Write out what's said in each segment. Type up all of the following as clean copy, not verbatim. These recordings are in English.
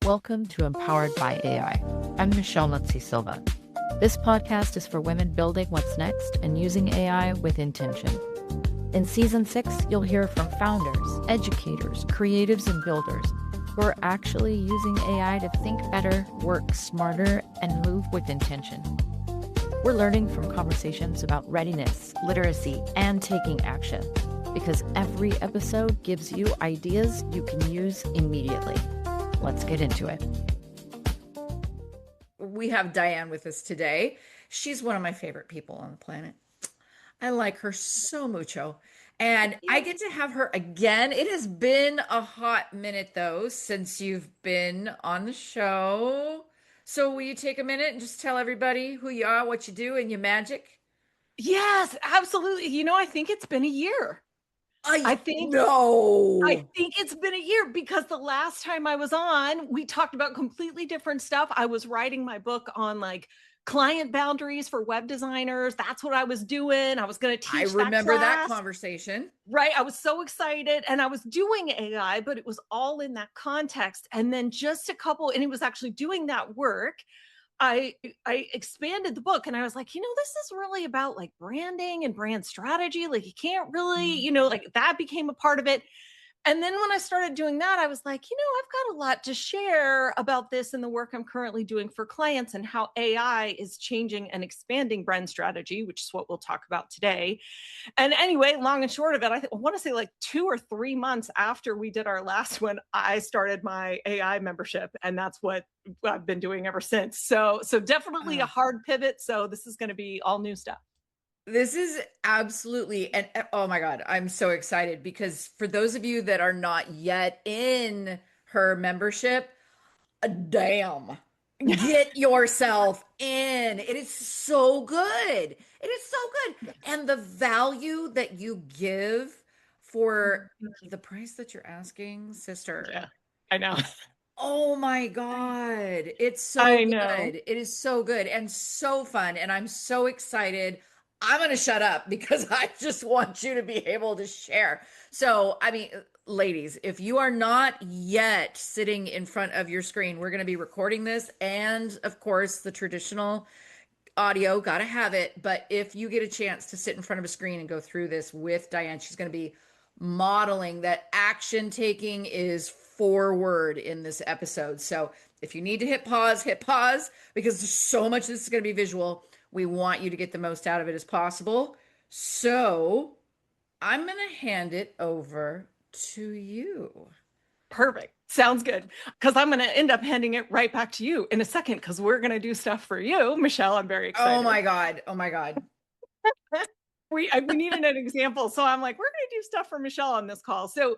Welcome to Empowered by AI. I'm Michelle Nutzi Silva. This podcast is for women building what's next and using AI with intention. In Season 6, you'll hear from founders, educators, creatives, and builders who are actually using AI to think better, work smarter, and move with intention. We're learning from conversations about readiness, literacy, and taking action, because every episode gives you ideas you can use immediately. Let's get into it. We have Diane with us today. She's one of my favorite people on the planet. I like her so mucho. And I get to have her again. It has been a hot minute, though, since you've been on the show. So will you take a minute and just tell everybody who you are, what you do, and your magic? Yes, absolutely. I think it's been a year. I think it's been a year because the last time I was on, we talked about completely different stuff. I was writing my book on client boundaries for web designers. That's what I was doing. I was going to teach that conversation. Right. I was so excited and I was doing AI, but it was all in that context. And then and it was actually doing that work. I expanded the book and I was like, this is really about branding and brand strategy. You can't really, that became a part of it. And then when I started doing that, I was like, I've got a lot to share about this and the work I'm currently doing for clients and how AI is changing and expanding brand strategy, which is what we'll talk about today. And anyway, long and short of it, I want to say 2 or 3 months after we did our last one, I started my AI membership, and that's what I've been doing ever since. So definitely a hard pivot. So this is going to be all new stuff. This is absolutely, and oh my God, I'm so excited because for those of you that are not yet in her membership, damn, get yourself in. It is so good. It is so good. And the value that you give for the price that you're asking, sister. Yeah, I know. Oh my God. It's so I know. good. It is so good and so fun. And I'm so excited. I'm going to shut up because I just want you to be able to share. So, ladies, if you are not yet sitting in front of your screen, we're going to be recording this. And of course, the traditional audio, got to have it. But if you get a chance to sit in front of a screen and go through this with Diane, she's going to be modeling that action taking is forward in this episode. So if you need to hit pause because there's so much this is going to be visual. We want you to get the most out of it as possible. So I'm going to hand it over to you. Perfect. Sounds good. Because I'm going to end up handing it right back to you in a second because we're going to do stuff for you, Michelle. I'm very excited. Oh my God. We needed an example. So I'm like, we're going to do stuff for Michelle on this call. So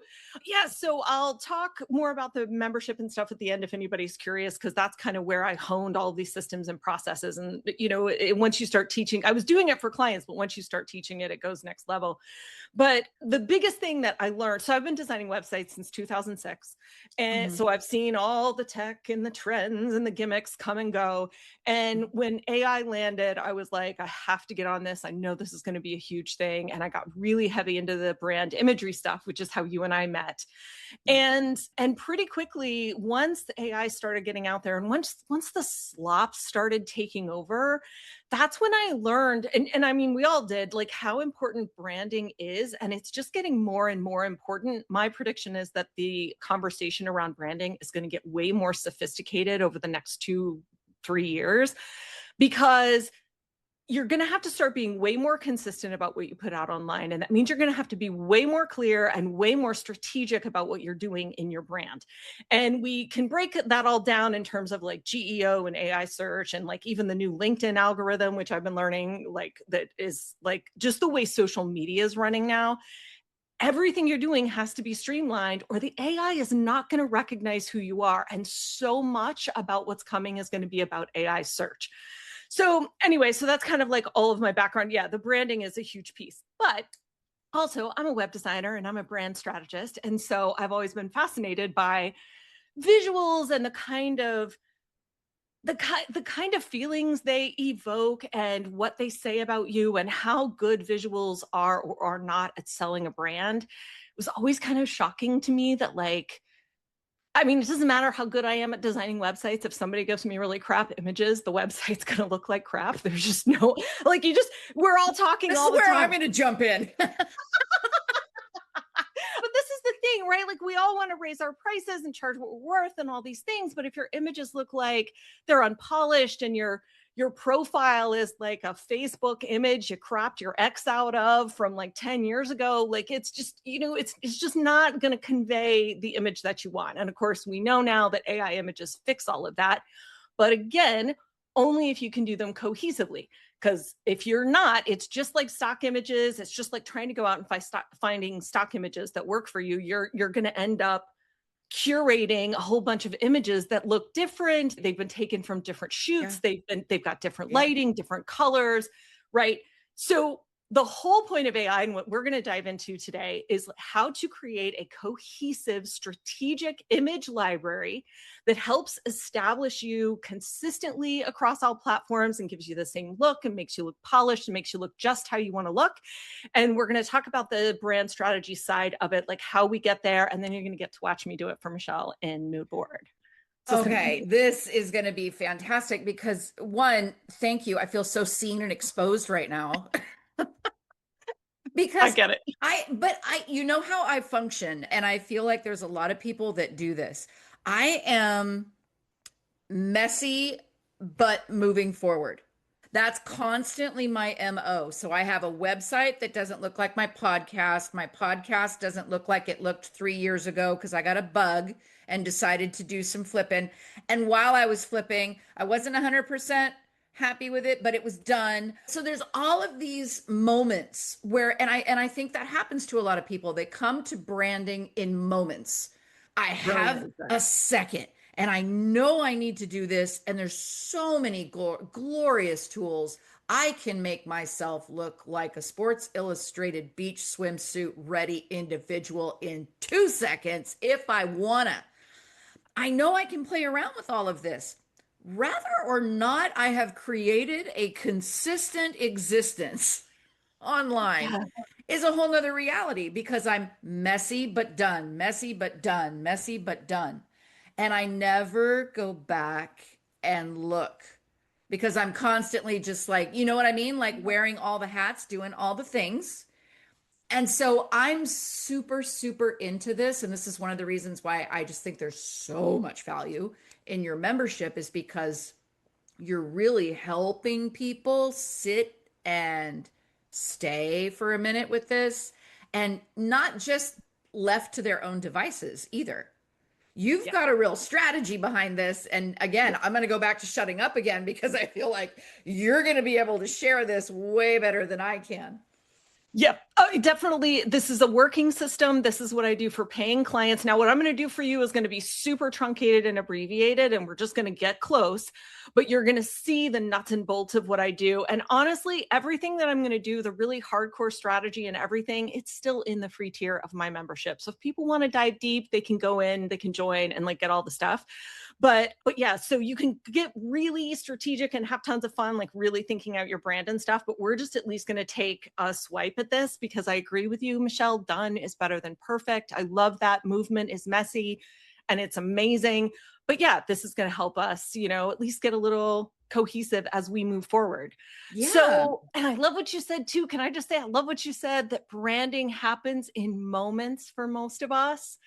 I'll talk more about the membership and stuff at the end if anybody's curious, because that's kind of where I honed all these systems and processes. And, once you start teaching, I was doing it for clients, but once you start teaching it, it goes next level. But the biggest thing that I learned, so I've been designing websites since 2006. And so I've seen all the tech and the trends and the gimmicks come and go. And when AI landed, I was like, I have to get on this. I know this is going to be a huge thing. And I got really heavy into the brand imagery stuff, which is how you and I met. And pretty quickly, once the AI started getting out there and once the slop started taking over, that's when I learned, and I mean, we all did, how important branding is. And it's just getting more and more important. My prediction is that the conversation around branding is going to get way more sophisticated over the next 2-3 years, because you're going to have to start being way more consistent about what you put out online. And that means you're going to have to be way more clear and way more strategic about what you're doing in your brand. And we can break that all down in terms of GEO and AI search and even the new LinkedIn algorithm, which I've been learning, that is just the way social media is running now. Everything you're doing has to be streamlined or the AI is not going to recognize who you are. And so much about what's coming is going to be about AI search. So anyway, so that's kind of all of my background. Yeah, the branding is a huge piece, but also I'm a web designer and I'm a brand strategist. And so I've always been fascinated by visuals and the kind of feelings they evoke and what they say about you and how good visuals are or are not at selling a brand. It was always kind of shocking to me that I mean, it doesn't matter how good I am at designing websites. If somebody gives me really crap images, the website's going to look like crap. There's just no, like, we're all talking This all is the where I'm time. going to jump in. But this is the thing, right? Like, we all want to raise our prices and charge what we're worth and all these things. But if your images look like they're unpolished and your profile is like a Facebook image you cropped your ex out of from like 10 years ago, like, it's just, it's just not going to convey the image that you want. And of course, we know now that AI images fix all of that. But again, only if you can do them cohesively. Because if you're not, it's just like stock images. It's just like trying to go out and finding stock images that work for you. You're going to end up curating a whole bunch of images that look different. They've been taken from different shoots. Yeah. They've got different Yeah. lighting, different colors, right? So the whole point of AI and what we're going to dive into today is how to create a cohesive, strategic image library that helps establish you consistently across all platforms and gives you the same look and makes you look polished and makes you look just how you want to look. And we're going to talk about the brand strategy side of it, like how we get there. And then you're going to get to watch me do it for Michelle in Mood Board. So Okay, this is going to be fantastic because one, thank you. I feel so seen and exposed right now I because get it. you know how I function, and I feel like there's a lot of people that do this. I am messy, but moving forward. That's constantly my MO. So I have a website that doesn't look like my podcast. My podcast doesn't look like it looked 3 years ago because I got a bug and decided to do some flipping. And while I was flipping, I wasn't 100% happy with it, but it was done. So there's all of these moments where and I think that happens to a lot of people. They come to branding in moments. I have Brilliant. a second and I know I need to do this. And there's so many glorious tools. I can make myself look like a Sports Illustrated beach swimsuit ready individual in 2 seconds if I wanna. I know I can play around with all of this. Rather or not, I have created a consistent existence online Yeah. is a whole nother reality because I'm messy but done, messy but done, messy but done. And I never go back and look because I'm constantly just like, you know what I mean? Like wearing all the hats, doing all the things. And so I'm super, super into this. And this is one of the reasons why I just think there's so much value in your membership is because you're really helping people sit and stay for a minute with this and not just left to their own devices either. You've Yeah. got a real strategy behind this. And again, I'm going to go back to shutting up again because I feel like you're going to be able to share this way better than I can. Yep. Oh, definitely. This is a working system. This is what I do for paying clients. Now, what I'm going to do for you is going to be super truncated and abbreviated, and we're just going to get close, but you're going to see the nuts and bolts of what I do. And honestly, everything that I'm going to do, the really hardcore strategy and everything, it's still in the free tier of my membership. So if people want to dive deep, they can go in, they can join and like get all the stuff. But yeah, so you can get really strategic and have tons of fun, like really thinking out your brand and stuff. But we're just at least going to take a swipe at this because I agree with you, Michelle. Done is better than perfect. I love that. Movement is messy and it's amazing. But yeah, this is going to help us, at least get a little cohesive as we move forward. Yeah. So, and I love what you said too. Can I just say, I love what you said that branding happens in moments for most of us.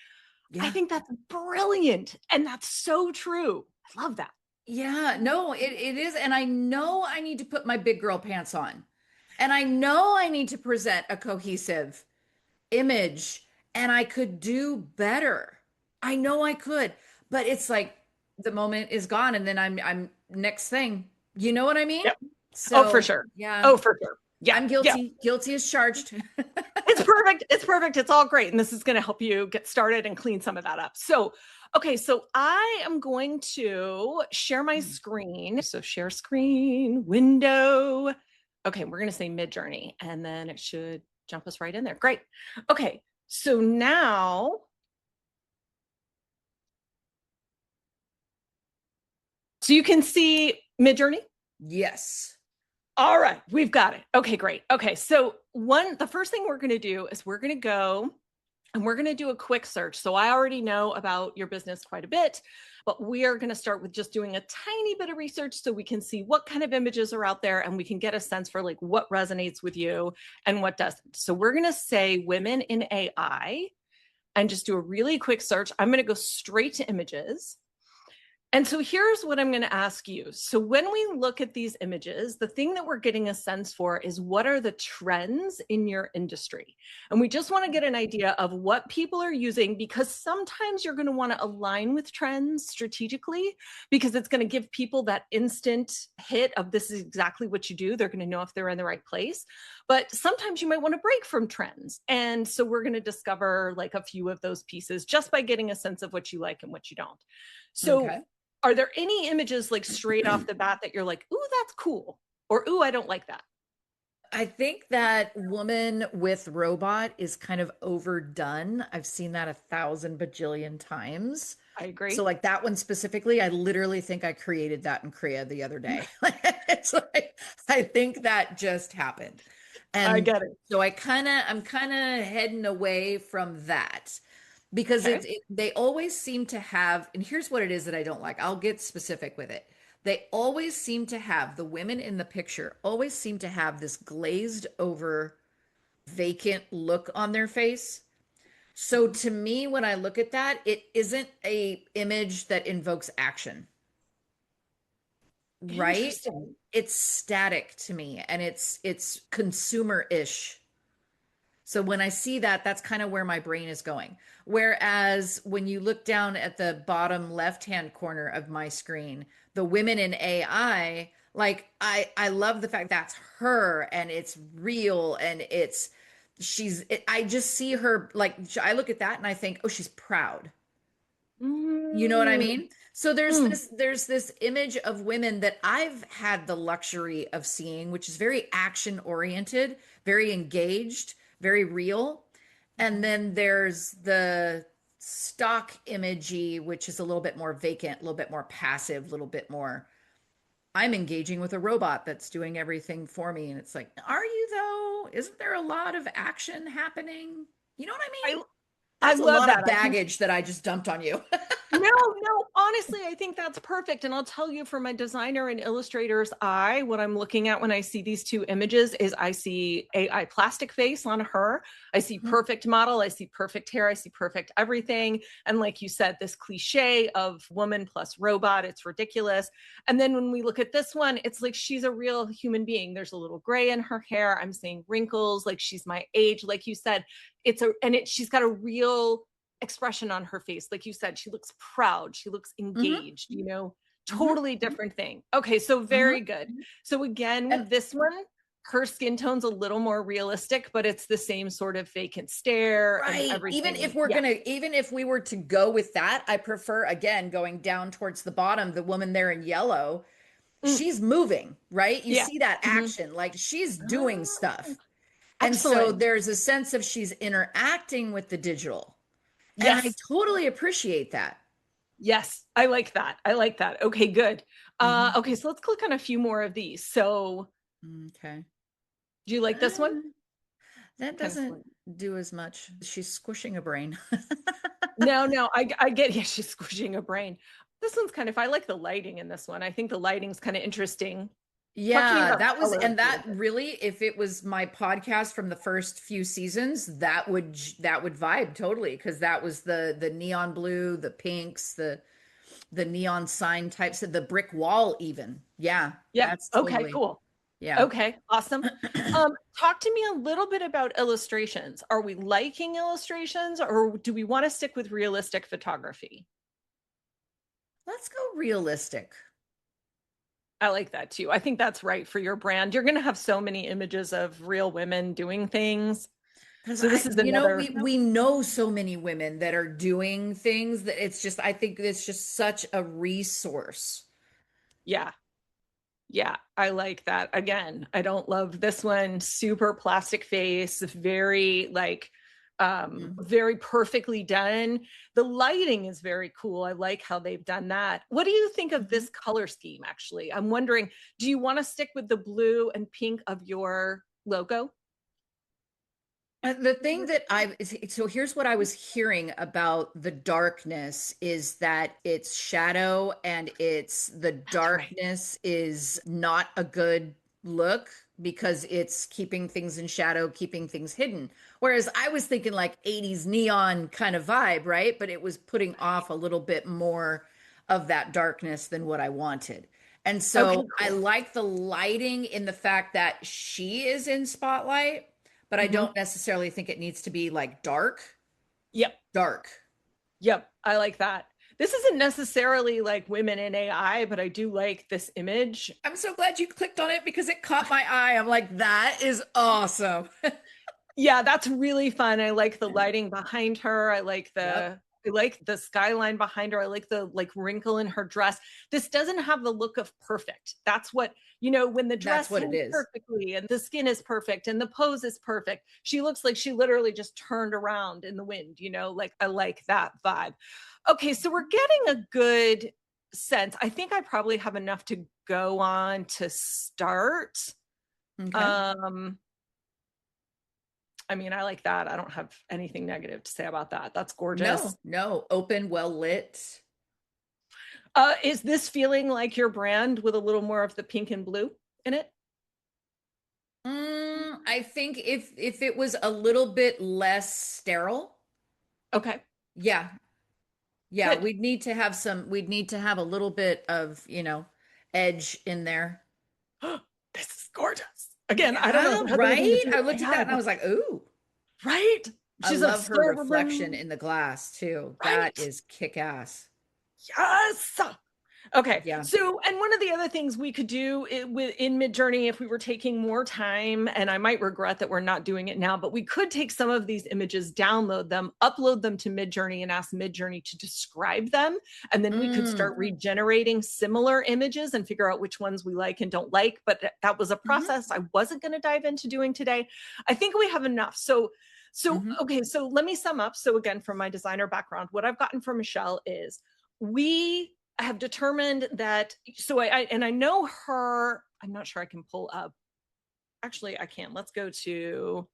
I Yeah. think that's brilliant. And that's so true. I love that. Yeah. No, it is. And I know I need to put my big girl pants on. And I know I need to present a cohesive image and I could do better. I know I could, but it's like the moment is gone and then I'm next thing. You know what I mean? Yep. Oh, for So, sure. yeah, Oh, for sure. Yeah. I'm Yeah. guilty. Guilty as charged. It's perfect. It's perfect. It's all great. And this is going to help you get started and clean some of that up. So, okay. So I am going to share my screen. So share screen, window. Okay. We're going to say mid journey and then it should jump us right in there. Great. Okay. So now, so you can see mid journey. Yes. All right, we've got it. Okay, great. Okay, so the first thing we're going to do is we're going to go and we're going to do a quick search. So I already know about your business quite a bit, but we are going to start with just doing a tiny bit of research so we can see what kind of images are out there and we can get a sense for like what resonates with you and what doesn't. So we're going to say women in AI and just do a really quick search. I'm going to go straight to images. And so here's what I'm going to ask you. So when we look at these images, the thing that we're getting a sense for is what are the trends in your industry? And we just want to get an idea of what people are using, because sometimes you're going to want to align with trends strategically because it's going to give people that instant hit of this is exactly what you do. They're going to know if they're in the right place. But sometimes you might want to break from trends. And so we're going to discover like a few of those pieces just by getting a sense of what you like and what you don't. So Okay. are there any images like straight off the bat that you're like, ooh, that's cool, or ooh, I don't like that? I think that woman with robot is kind of overdone. I've seen that 1,000 bajillion times. I So agree. like that one specifically, I literally think I created that in Korea the other day. It's like I think that just happened. I And get it. so I'm kind of heading away from that because Okay. they always seem to have, and here's what it is that I don't like. I'll get specific with it. They always seem to have, the women in the picture always seem to have this glazed over vacant look on their face. So Mhm. to me, when I look at that, it isn't a image that invokes action, right? Interesting. It's static to me and it's consumer-ish. So when I see that, that's kind of where my brain is going. Whereas when you look down at the bottom left-hand corner of my screen, the women in AI, like I love the fact that's her and it's real and I just see her like I look at that and I think, "Oh, she's proud." You know what I Mm, mean? So mm, there's this image of women that I've had the luxury of seeing, which is very action oriented, very engaged, very real. And mhm. then there's the stock imagey, which is a little bit more vacant, a little bit more passive, a little bit more I'm engaging with a robot that's doing everything for me. And it's like, are you though? Isn't there a lot of action happening? You know what I mean? I I That's a love lot that. of I think baggage that I just dumped on you. no, no, honestly, I think that's perfect. And I'll tell you, for my designer and illustrator's eye, what I'm looking at when I see these two images is I see AI plastic face on her. I see Mhm. perfect model. I see perfect hair. I see perfect everything. And like you said, this cliche of woman plus robot, it's ridiculous. And then when we look at this one, it's like she's a real human being. There's a little gray in her hair. I'm seeing wrinkles, like she's my age. Like you said, she's got a real expression on her face. Like you said, she looks proud, she looks Mhm. engaged, Mhm. totally different thing. Okay, so Mhm. very good. So again, And with this one, her skin tone's a little more realistic, but it's the same sort of vacant stare and right, everything. even if we were to go with that, I prefer again going down towards the bottom, the woman there in yellow, Mm, she's moving, right? You yeah. see that Mhm. action, like she's doing Oh, stuff. And so excellent. there's a sense of she's interacting with the digital. And I Yes. totally appreciate that. Yes. I like that. I like that. Okay, good. Mhm. Okay, so let's click on a few more of these. So Okay. do you like this one? Uh, that Kind of doesn't slow. do as much. She's squishing a brain. No, no, I get yeah, she's squishing a brain. This one's kind of I like the lighting in this one. I think the lighting's kind of interesting. Talk to me Yeah, about that was, colors and a that little bit. really, if it was my podcast from the first few seasons, that would vibe totally because that was the neon blue, the pinks, the neon sign types of the brick wall even. Yeah, Yeah. that's Okay, totally, cool. yeah. Okay, awesome. Talk to me a little bit about illustrations. Are we liking illustrations or do we want to stick with realistic photography? Let's go realistic. I like that too. I think that's right for your brand. You're going to have so many images of real women doing things. Because So this is another, we know so many women that are doing things that it's just, I think it's just such a resource. yeah. Yeah, I like that. Again, I don't love this one. Super plastic face, very like Mhm. very perfectly done. The lighting is very cool. I like how they've done that. What do you think of Mhm. this color scheme actually? I'm wondering, do you want to stick with the blue and pink of your logo? The thing that so here's what I was hearing about the darkness is that it's shadow and the That's right. darkness is not a good look because it's keeping things in shadow, keeping things hidden. Whereas I was thinking like 80s neon kind of vibe, right? But it was putting off a little bit more of that darkness than what I wanted. And Okay, so I cool. like the lighting in the fact that she is in spotlight, but I Hmm. don't necessarily think it needs to be like dark, Yep. dark. Yep. I like that. This isn't necessarily like women in AI, but I do like this image. I'm so glad you clicked on it because it caught my eye. I'm like, that is awesome. Yeah, that's really fun. I like the lighting behind her. Yep, I like the skyline behind her. I like the like wrinkle in her dress. This doesn't have the look of perfect. That's what, when the that's dress what it hangs is. perfectly and the skin is perfect and the pose is perfect. She looks like she literally just turned around in the wind, like I like that vibe. Okay, so we're getting a good sense. I think I probably have enough to go on to start. Okay. Um I mean, I like that. I don't have anything negative to say about that. That's gorgeous. No, no, open, well lit. Is this feeling like your brand with a little more of the pink and blue in it? I think if it was a little bit less sterile, Okay, yeah, yeah, good. we'd need to have a little bit of, edge in there. This is gorgeous. Again, I don't know if Yeah, it has anything to right? do I with looked at that AI, and I but was like, ooh, right? I She's a love her silver reflection broom. in the glass too. That Right. is kick ass. Yes. Okay. Yeah. So, and one of the other things we could do in Midjourney, if we were taking more time, and I might regret that we're not doing it now, but we could take some of these images, download them, upload them to Midjourney, and ask Midjourney to describe them. And then we could start Mm. regenerating similar images and figure out which ones we like and don't like. But that was a Hmm. process I wasn't going to dive into doing today. I think we have enough. So, Hmm. okay. So let me sum up. So, again, from my designer background, what I've gotten from Michelle is we have determined that, so and I know her. I'm not sure I can pull up. Actually, I can. Let's go to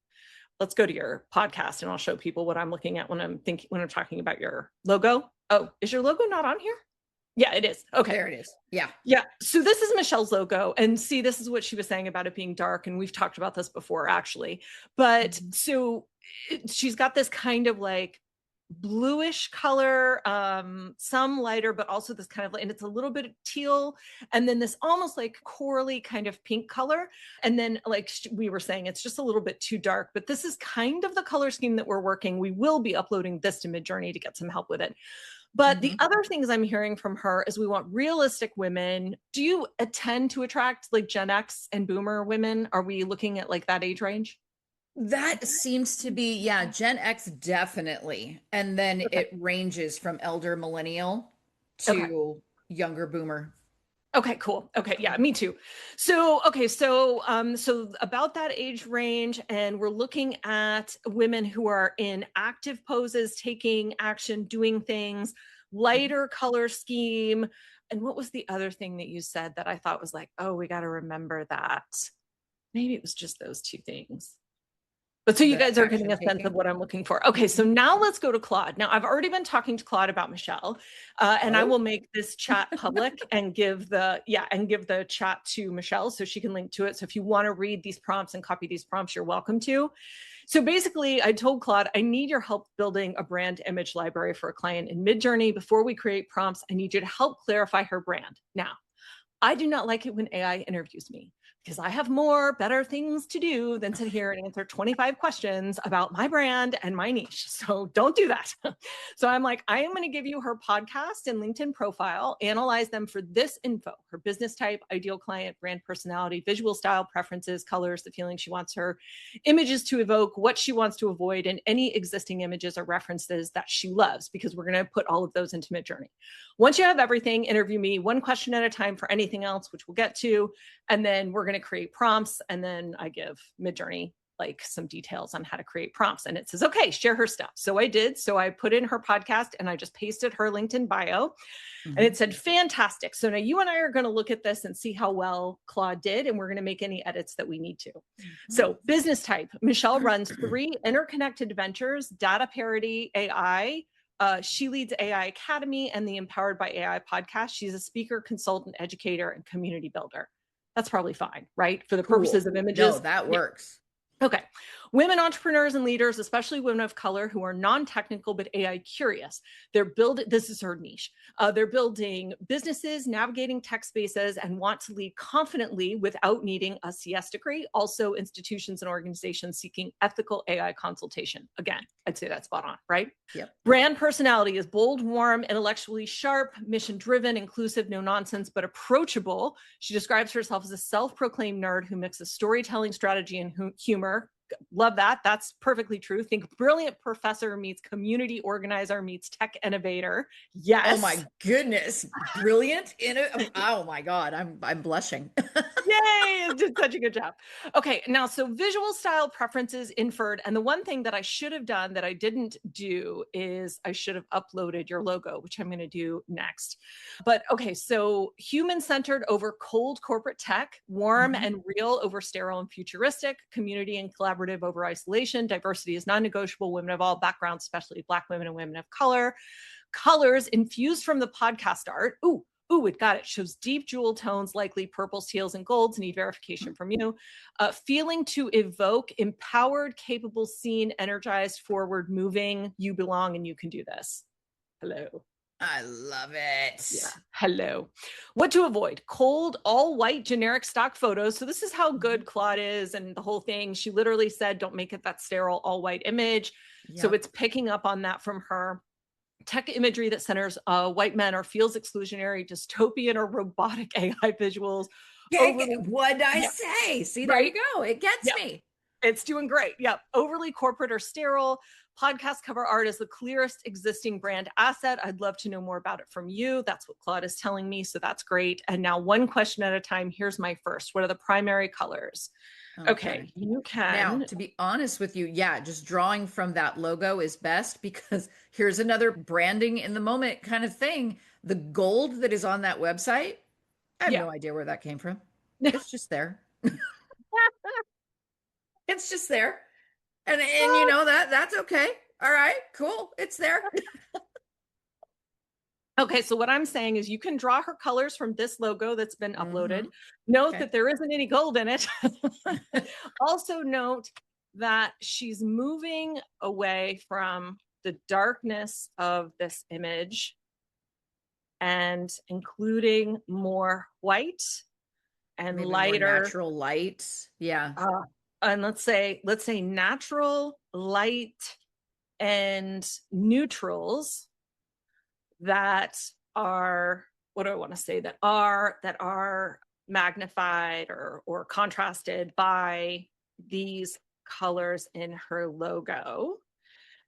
your podcast and I'll show people what I'm looking at when I'm talking about your logo. Oh, is your logo not on here? Yeah, it is. Okay. There it is. Yeah. Yeah. So this is Michelle's logo. And see, this is what she was saying about it being dark. And we've talked about this before, actually. But Mhm. so she's got this kind of like bluish color, some lighter, but also this kind of, and it's a little bit teal, and then this almost like corally kind of pink color. And then, like we were saying, it's just a little bit too dark, but this is kind of the color scheme that we're working. We will be uploading this to Midjourney to get some help with it. But the Mhm. other things I'm hearing from her is we want realistic women. Do you tend to attract like Gen X and Boomer women? Are we looking at like that age range? That seems to be, yeah, Gen X definitely. And then Okay. it ranges from elder millennial Okay. to younger boomer. Okay, cool. Okay, yeah, me too. So about that age range, and we're looking at women who are in active poses, taking action, doing things, Mhm. lighter color scheme. And what was the other thing that you said that I thought was like, oh, we got to remember that? Maybe it was just those two things. But so you The guys are getting action a sense of taking. what I'm looking for. Okay, so now let's go to Claude. Now I've already been talking to Claude about Michelle, and I will Oh. make this chat public and give the chat to Michelle so she can link to it. So if you want to read these prompts and copy these prompts, you're welcome to. So basically, I told Claude, I need your help building a brand image library for a client in Midjourney. Before we create prompts, I need you to help clarify her brand. Now, I do not like it when AI interviews me because I have more better things to do than sit here and answer 25 questions about my brand and my niche. So don't do that. So I'm like, I am going to give you her podcast and LinkedIn profile, analyze them for this info: her business type, ideal client, brand personality, visual style, preferences, colors, the feeling she wants her images to evoke, what she wants to avoid, and any existing images or references that she loves, because we're going to put all of those into Midjourney. Once you have everything, interview me one question at a time for anything else, which we'll get to. And then we're going to create prompts. And then I give Midjourney like some details on how to create prompts. And it says, okay, share her stuff. So I did. So I put in her podcast and I just pasted her LinkedIn bio. And it said, fantastic. So now you and I are going to look at this and see how well Claude did. And we're going to make any edits that we need to. So business type, Michelle runs 3 interconnected ventures, data parity, AI. She leads AI Academy and the Empowered by AI podcast. She's a speaker, consultant, educator, and community builder. That's probably fine, right? For the purposes of images. No, that works. Okay. Women entrepreneurs and leaders, especially women of color who are non-technical but AI curious. This is her niche. They're building businesses, navigating tech spaces, and want to lead confidently without needing a CS degree. Also, institutions and organizations seeking ethical AI consultation. Again, I'd say that's spot on, right? Yep. Brand personality is bold, warm, intellectually sharp, mission-driven, inclusive, no nonsense, but approachable. She describes herself as a self-proclaimed nerd who mixes storytelling, strategy, and humor. Love that. That's perfectly true. Think brilliant professor meets community organizer meets tech innovator. Yes. Oh my goodness. Brilliant. Oh my God. I'm blushing. Yay, did such a good job. Okay, now, so visual style preferences inferred. And the one thing that I should have done that I didn't do is I should have uploaded your logo, which I'm going to do next. But okay, so human-centered over cold corporate tech, warm and real over sterile and futuristic, community and collaborative over isolation, diversity is non-negotiable, women of all backgrounds, especially Black women and women of color. Colors infused from the podcast art. Ooh, it got it. Shows deep jewel tones, likely purples, teals, and golds. Need verification from you. Feeling to evoke empowered, capable, seen, energized, forward, moving. You belong and you can do this. Hello. I love it. Yeah. Hello. What to avoid? Cold, all white, generic stock photos. So this is how good Claude is and the whole thing. She literally said, don't make it that sterile, all white image. Yep. So it's picking up on that from her. Tech imagery that centers white men or feels exclusionary, dystopian or robotic AI visuals. What'd I say? See, there you go. It gets me. It's doing great. Yep. Overly corporate or sterile. Podcast cover art is the clearest existing brand asset. I'd love to know more about it from you. That's what Claude is telling me. So that's great. And now one question at a time. Here's my first. What are the primary colors? Okay, you can. Now, to be honest with you, just drawing from that logo is best because here's another branding in the moment kind of thing. The gold that is on that website, I have no idea where that came from. It's just there. It's just there. And you know that's okay. All right, cool. It's there. Okay, so what I'm saying is you can draw her colors from this logo that's been uploaded. Note that there isn't any gold in it. Also note that she's moving away from the darkness of this image and including more white and maybe lighter. More natural light. Yeah. And let's say natural light and neutrals that are, what do I want to say, that are magnified or contrasted by these colors in her logo.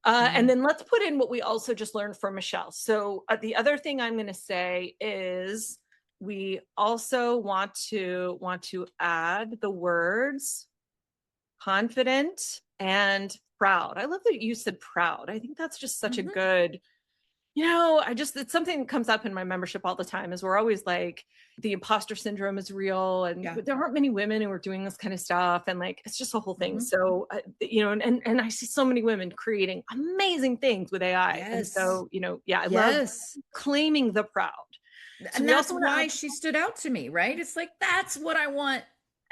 And then let's put in what we also just learned from Michelle. So the other thing I'm going to say is we also want to add the words confident and proud. I love that you said proud. I think that's just such a good, it's something that comes up in my membership all the time is we're always like, the imposter syndrome is real. And there aren't many women who are doing this kind of stuff. And like, it's just a whole thing. So, and I see so many women creating amazing things with AI. And so, I love claiming the proud. And that's why she stood out to me, right? It's like, that's what I want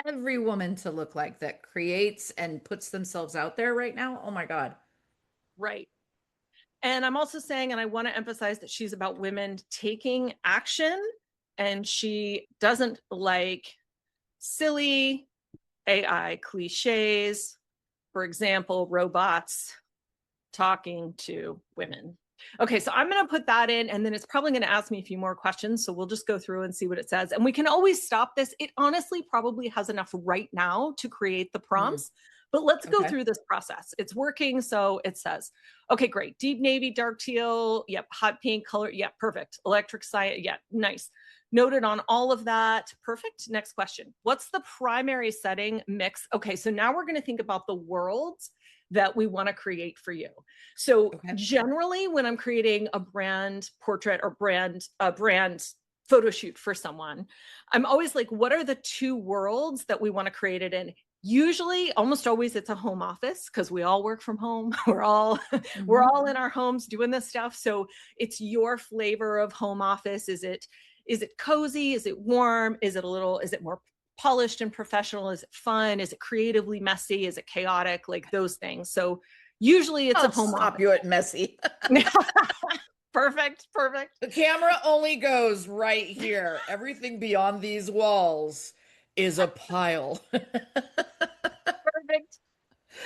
every woman to look like that creates and puts themselves out there right now. Oh my God. Right. And I'm also saying, and I want to emphasize that she's about women taking action and she doesn't like silly AI cliches. For example, robots talking to women. Okay, so I'm going to put that in and then it's probably going to ask me a few more questions. So we'll just go through and see what it says. And we can always stop this. It honestly probably has enough right now to create the prompts. But let's go Okay. through this process. It's working. So it says, okay, great. Deep navy, dark teal. Yep. Hot pink color. Yep. Perfect. Electric cyan. Yeah. Nice. Noted on all of that. Perfect. Next question. What's the primary setting mix? Okay. So now we're going to think about the worlds that we want to create for you. So Okay. generally when I'm creating a brand portrait or brand photo shoot for someone, I'm always like, what are the two worlds that we want to create it in? Usually, almost always, it's a home office because we all work from home. We're Hmm. all in our homes doing this stuff. So it's your flavor of home office. Is it cozy? Is it warm? Is it more polished and professional? Is it fun? Is it creatively messy? Is it chaotic? Like those things. So usually it's a I'll home stop office. you at messy. Perfect. Perfect. The camera only goes right here. Everything beyond these walls is a pile. Perfect.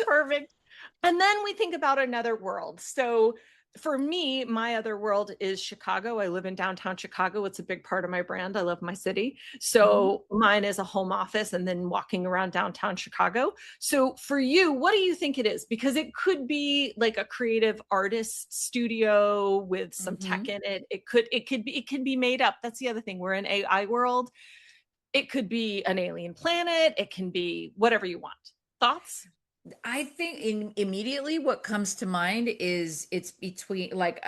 Perfect. And then we think about another world. So for me, my other world is Chicago. I live in downtown Chicago. It's a big part of my brand. I love my city. Mhm. So mine is a home office and then walking around downtown Chicago. So for you, what do you think it is? Because it could be like a creative artist studio with some tech Mhm. in it. It can be made up. That's the other thing. We're in AI world. It could be an alien planet. It can be whatever you want. Thoughts? I think immediately what comes to mind is it's between like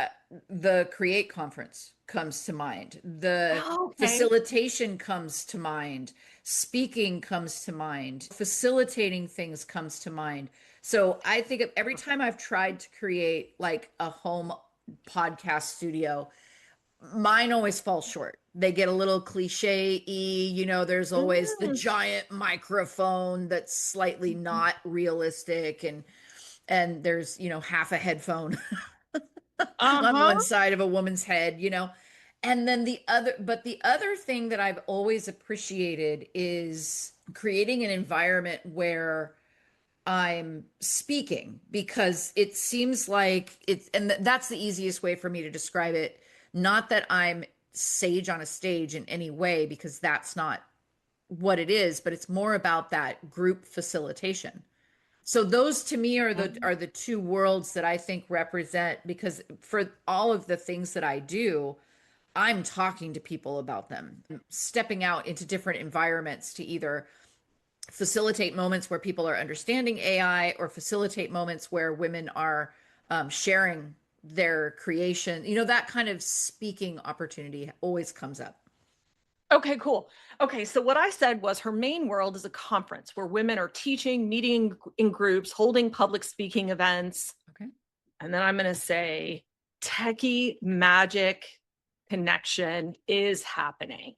the Create conference comes to mind. The Oh, okay. facilitation comes to mind. Speaking comes to mind. Facilitating things comes to mind. So I think of every time I've tried to create like a home podcast studio, mine always fall short. They get a little cliche-y, there's always the Mm. giant microphone that's slightly not realistic and there's, half a headphone on Uh-huh. one side of a woman's head. And then the other thing that I've always appreciated is creating an environment where I'm speaking because it seems like and that's the easiest way for me to describe it. Not that I'm sage on a stage in any way, because that's not what it is, but it's more about that group facilitation. So those to me are the two worlds that I think represent, because for all of the things that I do, I'm talking to people about them, stepping out into different environments to either facilitate moments where people are understanding AI or facilitate moments where women are sharing their creation. That kind of speaking opportunity always comes up. Okay, cool. Okay, so what I said was her main world is a conference where women are teaching, meeting in groups, holding public speaking events. Okay. And then I'm going to say techie magic connection is happening.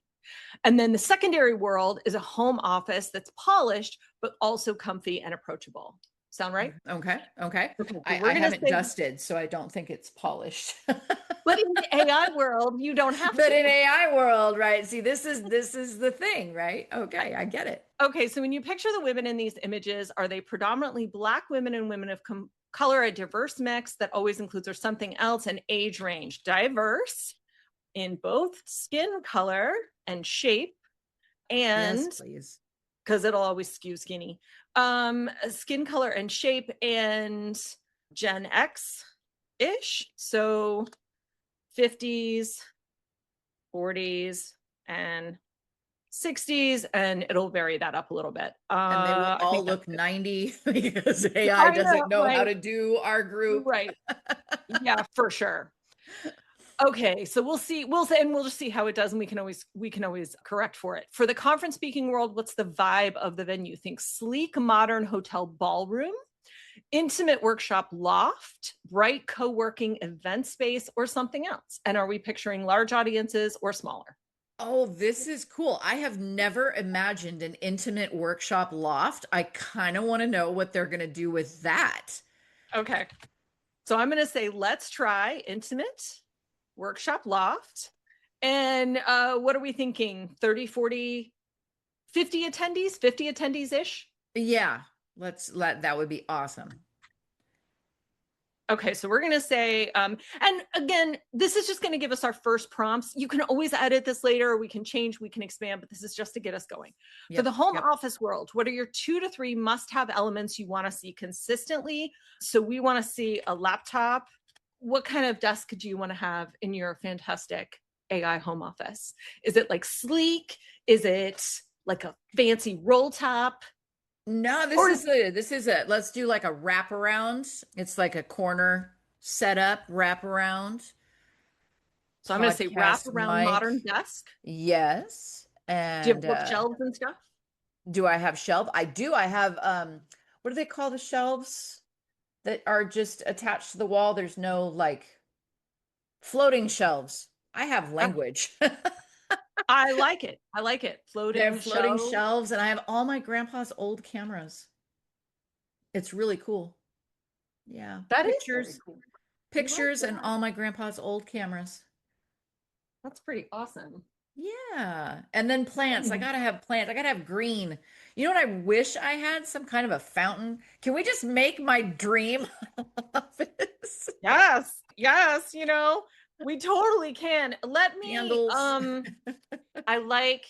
And then the secondary world is a home office that's polished, but also comfy and approachable. Sound right? Okay. Okay. Okay, so I we're going to haven't say, dusted, so I don't think it's polished. but in the AI world, you don't have But to. in AI world, right? See, this is the thing, right? Okay, I get it. Okay, so when you picture the women in these images, are they predominantly Black women and women of color, a diverse mix that always includes or something else, and age range? Diverse in both skin color and shape, Yes, and please. because it'll always skew skinny, skin color and shape, and Gen X ish. So 50s, 40s, and 60s, and it'll vary that up a little bit. And they will I all think that's look good. 90 because AI I know, doesn't know how right? to do our group. Right. Yeah, for sure. Okay, so we'll see. We'll just see how it does, and we can always correct for it. For the conference speaking world, what's the vibe of the venue? Think sleek, modern hotel ballroom, intimate workshop loft, bright co-working event space, or something else. And are we picturing large audiences or smaller? Oh, this is cool. I have never imagined an intimate workshop loft. I kind of want to know what they're going to do with that. Okay. So I'm going to say, let's try intimate workshop loft. And what are we thinking? 30, 40, 50 attendees, 50 attendees ish? Yeah, that would be awesome. Okay, so we're going to say, and again, this is just going to give us our first prompts. You can always edit this later, we can change, we can expand, but this is just to get us going. For the Yep. home Yep. office world, what are your 2 to 3 must-have elements you want to see consistently? So we want to see a laptop. What kind of desk do you want to have in your fantastic AI home office? Is it like sleek? Is it like a fancy roll top? No, this Or is a let's do like a wraparound. It's like a corner setup wraparound so I'm going to say wrap podcast around mic. modern desk. Yes. Do you have And bookshelves and stuff? do I have shelf? I do. I have what do they call the shelves that are just attached to the wall? There's no like floating shelves. I have language. I like it. I like it. They're Floating floating show. shelves, and I have all my grandpa's old cameras. It's really cool. Yeah. That is very Pictures, cool. I like pictures, and that. all my grandpa's old cameras. That's pretty awesome. Yeah. And then plants. I Mm. gotta have plants. I gotta have green. You know what I wish I had? Some kind of a fountain. Can we just make my dream office? Yes. Yes. We totally can. Let me, Candles. I like,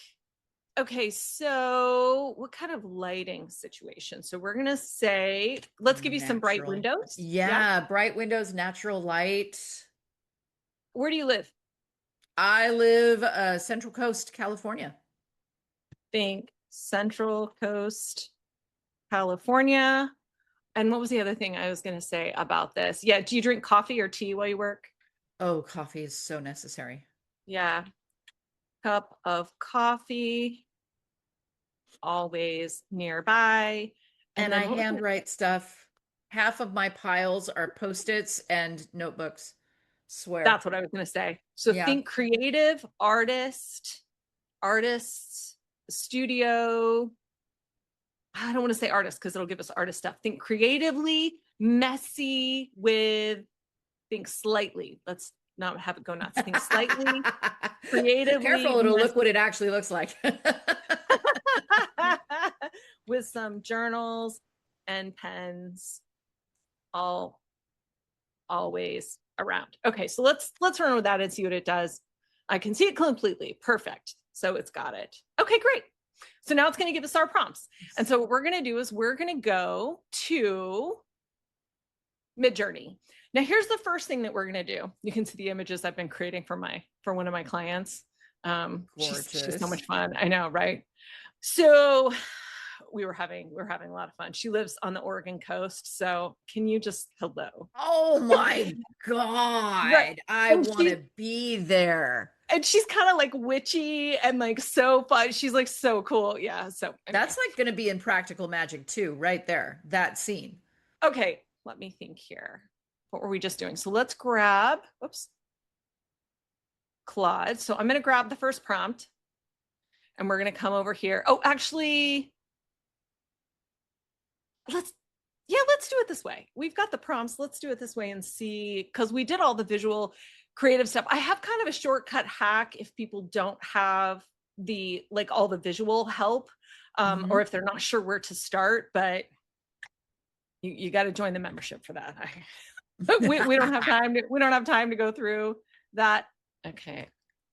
okay, so what kind of lighting situation? So we're going to say, let's give you some bright Natural. windows. Yeah. Yeah, bright windows, natural light. Where do you live? I live Central Coast, California. Think Central Coast, California. And what was the other thing I was going to say about this? Yeah. Do you drink coffee or tea while you work? Oh, coffee is so necessary. Yeah. Cup of coffee, always nearby. And And then I what was it? handwrite stuff. Half of my piles are post-its and notebooks. Swear. That's what I was going to say. So Yeah. think creative, artists, studio. I don't want to say artist because it'll give us artist stuff. Think creatively, messy think slightly. Let's not have it go nuts. Think slightly, creatively, Careful, it'll look what messy. it actually looks like. With some journals and pens all always around. Okay, so let's run with that and see what it does. I can see it completely. Perfect. So it's got it. Okay, great. So now it's going to give us our prompts. And so what we're going to do is we're going to go to Midjourney. Now here's the first thing that we're going to do. You can see the images I've been creating for one of my clients. She's so much fun. I know, right? So we were having a lot of fun. She lives on the Oregon coast. So can you just hello? Oh my Right. God. I And want to be there. she's kind of like witchy and like so fun. She's like so cool. Yeah. So anyway. That's like going to be in Practical Magic too, right there. That scene. Okay, let me think here. What were we just doing? So let's grab, Claude. So I'm going to grab the first prompt and we're going to come over here. Oh, actually, let's do it this way. We've got the prompts. Let's do it this way and see, because we did all the visual creative stuff. I have kind of a shortcut hack if people don't have all the visual help, or if they're not sure where to start, but you got to join the membership for that. We don't have time to go through that. Okay.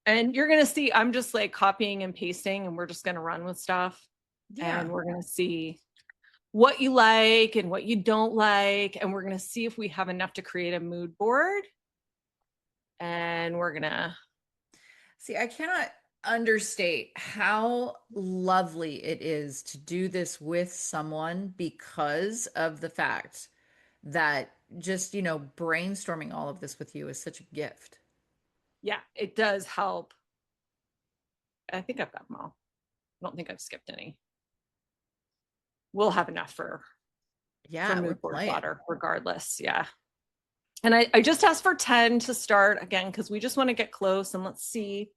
And you're going to see, I'm just like copying and pasting and we're just going to run with stuff. Yeah. And we're going to see what you like and what you don't like. And we're going to see if we have enough to create a mood board. And we're going to see, I cannot understate how lovely it is to do this with someone because of the fact that just, brainstorming all of this with you is such a gift. Yeah, it does help. I think I've got them all. I don't think I've skipped any. We'll have enough for mood board fodder regardless. Yeah. And I just asked for 10 to start again, because we just want to get close and let's see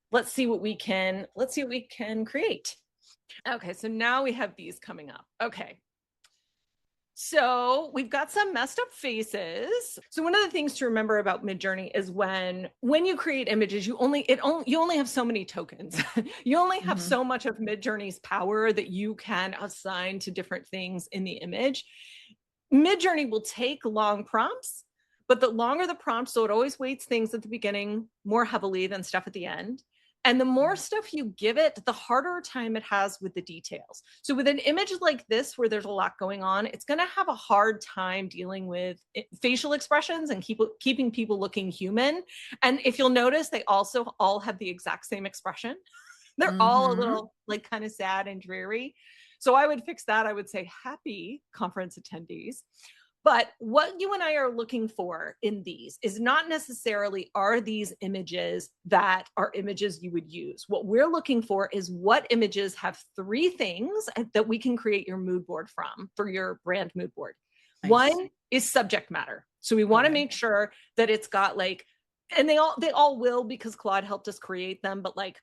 what we can create. Okay, so now we have these coming up. Okay. So we've got some messed up faces. So one of the things to remember about Midjourney is when you create images, you only have so many tokens. You only have so much of Midjourney's power that you can assign to different things in the image. Midjourney will take long prompts, but the longer the prompt, so it always weights things at the beginning more heavily than stuff at the end. And the more stuff you give it, the harder time it has with the details. So with an image like this, where there's a lot going on, it's going to have a hard time dealing with facial expressions and keeping people looking human. And if you'll notice, they also all have the exact same expression. They're all a Mm-hmm. little like kind of sad and dreary. So I would fix that. I would say happy conference attendees. But what you and I are looking for in these is not necessarily are these images that are images you would use. What we're looking for is what images have three things that we can create your mood board from for your brand mood board. Nice. One is subject matter. So we want to Okay. make sure that it's got like, and they all will because Claude helped us create them, but like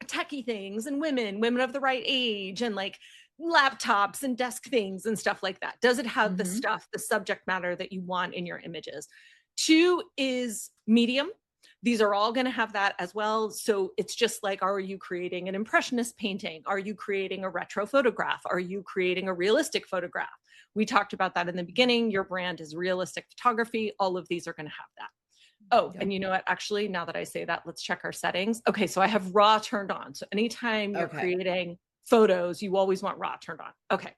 techie things and women of the right age, and like laptops and desk things and stuff like that. Does it have the Mm-hmm. stuff, the subject matter that you want in your images? Two is medium. These are all going to have that as well. So it's just like, are you creating an impressionist painting? Are you creating a retro photograph? Are you creating a realistic photograph? We talked about that in the beginning. Your brand is realistic photography. All of these are going to have that. Oh, Yep. and you know what? Actually, now that I say that, let's check our settings. Okay, so I have raw turned on. So anytime you're Okay. creating photos, you always want raw turned on. Okay.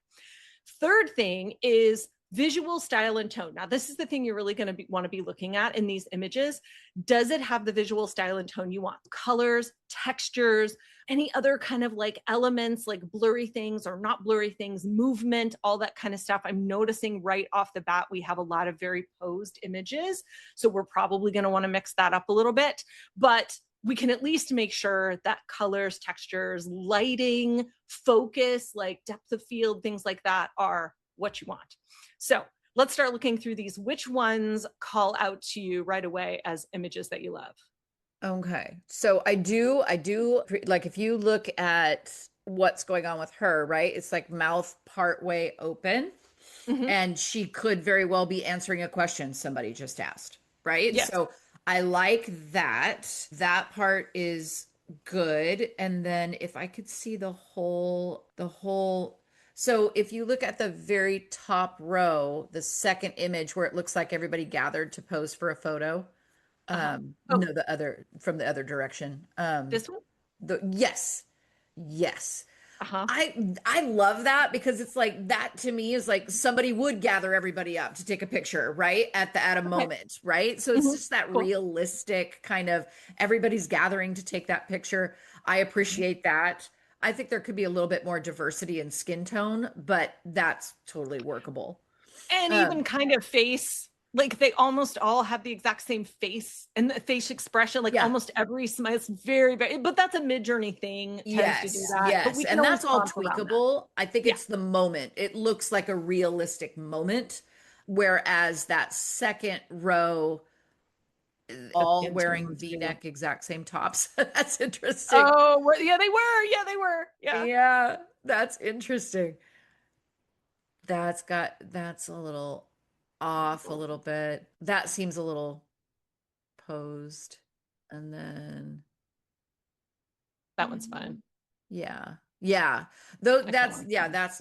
Third thing is visual style and tone. Now, this is the thing you're really going to want to be looking at in these images. Does it have the visual style and tone you want? Colors, textures, any other kind of like elements, like blurry things or not blurry things, movement, all that kind of stuff. I'm noticing right off the bat, we have a lot of very posed images. So we're probably going to want to mix that up a little bit, but we can at least make sure that colors, textures, lighting, focus, like depth of field, things like that are what you want. So let's start looking through these. Which ones call out to you right away as images that you love? Okay. So like if you look at what's going on with her, right? It's like mouth part way open, Mm-hmm. and she could very well be answering a question somebody just asked, right? Yes. So I like that. That part is good. And then if I could see the whole, so if you look at the very top row, the second image where it looks like everybody gathered to pose for a photo, Uh-huh. Oh, no, the other from the other direction. this one? Yes. Yes. Uh-huh. I love that because it's like that to me is like somebody would gather everybody up to take a picture, right? At a Okay. moment, right? So it's Mm-hmm. just that Cool. realistic kind of everybody's gathering to take that picture. I Mhm. appreciate that. I think there could be a little bit more diversity in skin tone, but that's totally workable. And even Um, kind of face, like they almost all have the exact same face and the face expression, like yeah. almost every smile. It's very, very, but that's a mid-journey thing, tends to do Yes, that. But yes. we can And always that's all prompt around that. tweakable. I think Yeah. it's the moment. It looks like a realistic moment, whereas that second row, all Into wearing ones too. V-neck exact same tops. That's interesting. Oh, yeah, they were. Yeah, they were. Yeah. Yeah, that's interesting. That's a little off a little bit. That seems a little posed. And then That one's fun. yeah. Yeah. Though I kind of like that yeah, one. that's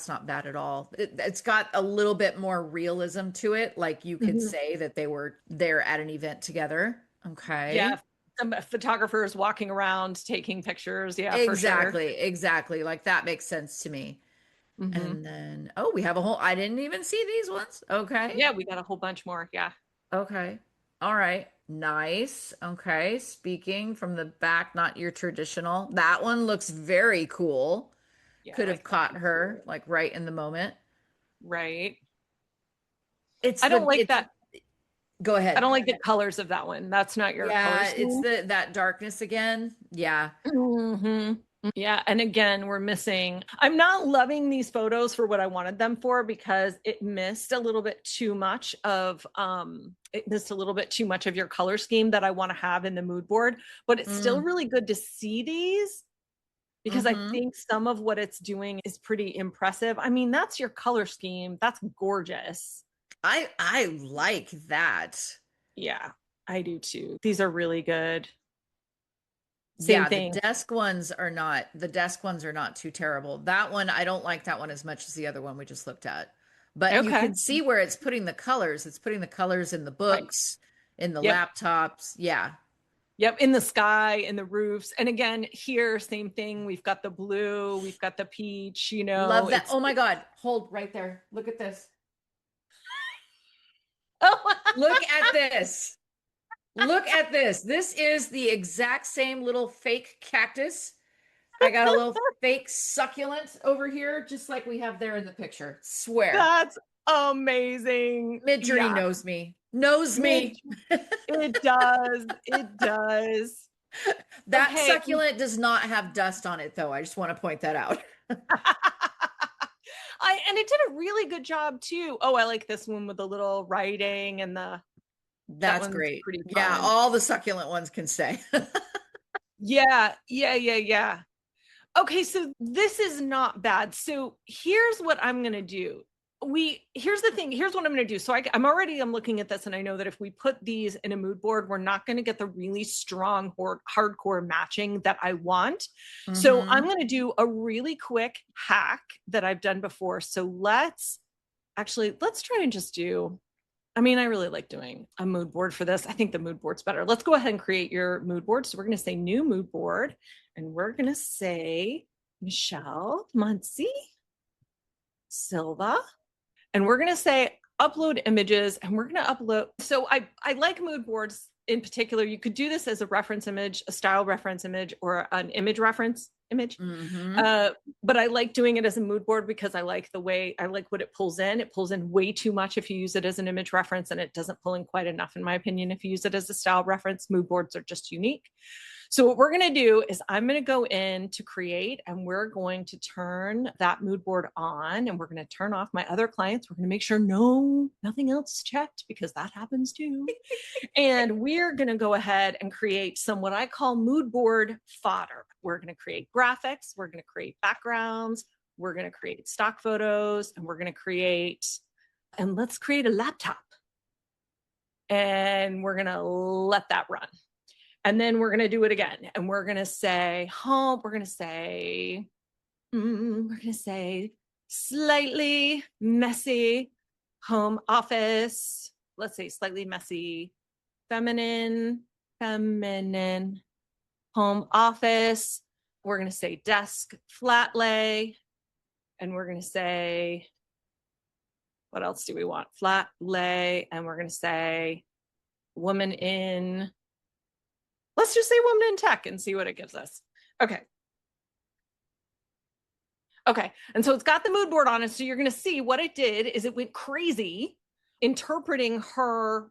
not bad at all. It's got a little bit more realism to it. Like you could Mhm. say that they were there at an event together. Yeah. Okay. Some photographers walking around taking pictures. Yeah, for sure. Exactly. Exactly. Like that makes sense to me. Hmm. And then oh, we have a whole I didn't even see these ones. Okay. Yeah, we got a whole bunch more. Yeah. Okay. All right. Nice. Okay. Speaking from the back, not your traditional. That one looks very cool. Yeah, I Could have like that caught one her too. like right in the moment. Right. It's I don't the like it's that. go I ahead. don't like the colors of that one. That's not your color Yeah, it's scheme. the that darkness again. Yeah. Hmm. Yeah. And again, we're missing. I'm not loving these photos for what I wanted them for because it missed a little bit too much of it missed a little bit too much of your color scheme that I want to have in the mood board. But it's still Mm, really good to see these because I mm-hmm. think some of what it's doing is pretty impressive. I mean, that's your color scheme. That's gorgeous. I like that. Yeah, I do too. These are really good. Same Yeah, thing. the desk ones are not too terrible. That one, I don't like that one as much as the other one we just looked at. But you Okay. can see where it's putting the colors. It's putting the colors in the Right. books, in the Yep. laptops. Yeah. Yep. In the sky, in the roofs. And again, here, same thing. We've got the blue, we've got the peach, Love that. it's Oh my God. Hold right there. Look at this. oh Look at this. Look at this. This is the exact same little fake cactus. I got a little fake succulent over here, just like we have there in the picture. Swear. that's amazing. Midjourney Yeah. knows me. Knows Mid me. it does. It does. That Okay. succulent does not have dust on it, though. I just want to point that out. And it did a really good job too. Oh, I like this one with the little writing and that That's one's great. pretty Yeah, fun. all the succulent ones can stay. Yeah, yeah, yeah, yeah. Okay, so this is not bad. So here's what I'm gonna do. Here's the thing. Here's what I'm gonna do. So I'm looking at this, and I know that if we put these in a mood board, we're not gonna get the really strong hardcore matching that I want. So I'm Hmm. gonna do a really quick hack that I've done before. So let's try and just do. I mean, I really like doing a mood board for this. I think the mood board's better. Let's go ahead and create your mood board. So we're going to say new mood board, and we're going to say Michelle Muncie Silva, and we're going to say upload images, and we're going to upload. So I like mood boards in particular. You could do this as a reference image, a style reference image, or an image reference image. Hmm. But I like doing it as a mood board because I like what it pulls in. It pulls in way too much if you use it as an image reference, and it doesn't pull in quite enough, in my opinion, if you use it as a style reference. Mood boards are just unique. So what we're going to do is I'm going to go in to create, and we're going to turn that mood board on, and we're going to turn off my other clients. We're going to make sure nothing else is checked, because that happens too. And we're going to go ahead and create some what I call mood board fodder. We're going to create graphics, we're going to create backgrounds, we're going to create stock photos, and let's create a laptop. And we're going to let that run. And then we're going to do it again. And we're going to say home, we're going to say slightly messy home office. Let's say slightly messy feminine home office. We're going to say desk flat lay. And we're going to say, what else do we want? Flat lay. And we're going to say woman in, let's just say woman in tech and see what it gives us. Okay. Okay. And so it's got the mood board on it. So you're going to see what it did is it went crazy interpreting her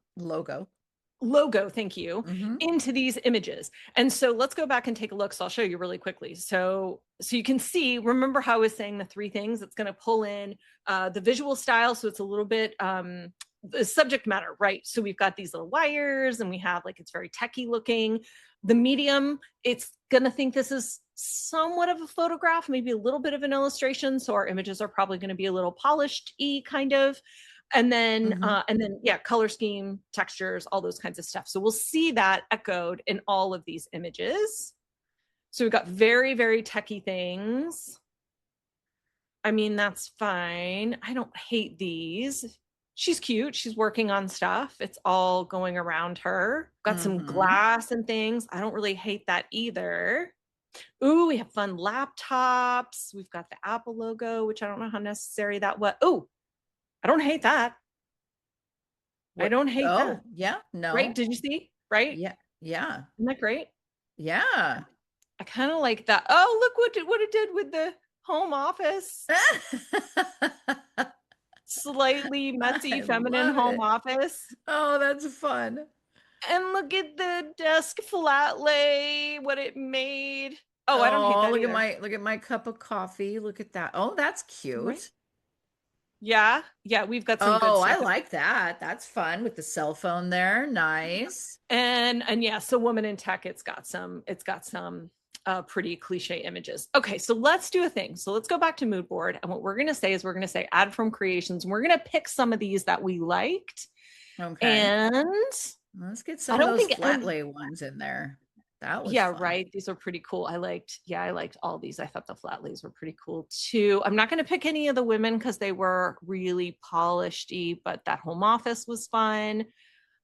logo, thank you, Hmm. into these images. And so let's go back and take a look. So I'll show you really quickly. So you can see, remember how I was saying the three things? It's going to pull in the visual style. So it's a little bit the subject matter, right? So we've got these little wires, and we have it's very techie looking. The medium, it's going to think this is somewhat of a photograph, maybe a little bit of an illustration. So our images are probably going to be a little polished-y kind of. And then yeah, color scheme, textures, all those kinds of stuff. So we'll see that echoed in all of these images. So we've got very, very techie things. I mean, that's fine. I don't hate these. She's cute. She's working on stuff. It's all going around her. Got some Hmm. glass and things. I don't really hate that either. Ooh, we have fun laptops. We've got the Apple logo, which I don't know how necessary that was. Oh, I don't hate that. I What? don't hate that. Oh, yeah. Right? No. Did you see? Right? Yeah. Yeah. Isn't that great? Yeah. I kind of like that. Oh, look what it did with the home office. Slightly messy I feminine love home it. office. Oh, that's fun. And look at the desk flat lay, what it made. Oh, I don't hate Oh, that either. look at my cup of coffee. Look at that. Oh, that's Right? cute. Yeah. Yeah, we've got some good Oh, I stuff. like that. That's fun with the cell phone there. Nice. And yeah, so woman in tech, it's got some pretty cliche images. Okay, so let's do a thing. So let's go back to mood board. And what we're going to say is we're going to say add from creations. And we're going to pick some of these that we liked. Okay. And Let's get I some of don't those think flat lay ones in there. That was Yeah, fun. right. These are pretty cool. I liked all these. I thought the flat lays were pretty cool too. I'm not going to pick any of the women because they were really polished-y, but that home office was fun.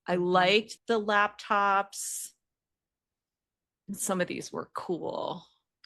I Mhm. liked the laptops. Some of these were cool.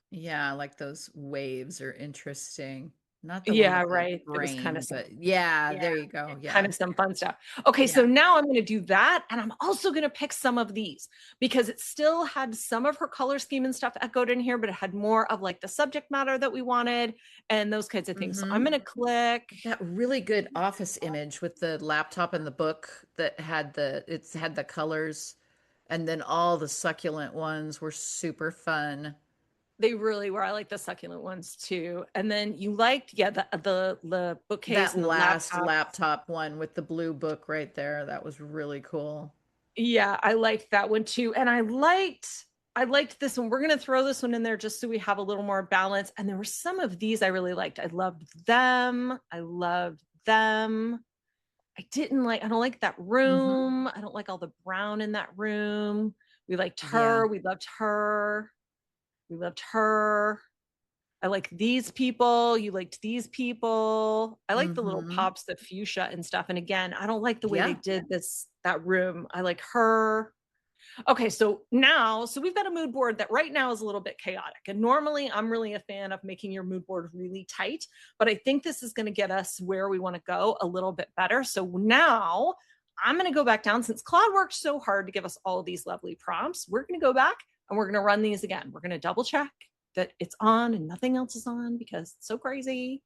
Yeah, like those waves are interesting. Not the one Yeah, with the right. There was kind of brain, some, but yeah, yeah, there you go. kind Yeah. of some fun stuff. Okay, Yeah. so now I'm going to do that. And I'm also going to pick some of these because it still had some of her color scheme and stuff echoed in here, but it had more of like the subject matter that we wanted and those kinds of things. So I'm Hmm. going to click. That really good office image with the laptop and the book that had the colors, and then all the succulent ones were super fun. They really were. I like the succulent ones too. And then you liked, yeah, the bookcase That and the last laptop. laptop one with the blue book right there, that was really cool. Yeah, I liked that one too. And I liked this one. We're going to throw this one in there just so we have a little more balance. And there were some of these I really liked. I loved them. I loved them. I don't like that Hmm. room. I don't like all the brown in that room. We liked Yeah. her. We loved her. We loved her. I like these people. You liked these people. I like the little Hmm. pops of fuchsia and stuff. And again, I don't like the way they Yeah. did that room. I like her. Okay, so we've got a mood board that right now is a little bit chaotic. And normally I'm really a fan of making your mood board really tight, but I think this is going to get us where we want to go a little bit better. So now I'm going to go back down since Claude worked so hard to give us all these lovely prompts. We're going to go back and we're going to run these again. We're going to double check that it's on and nothing else is on because it's so crazy.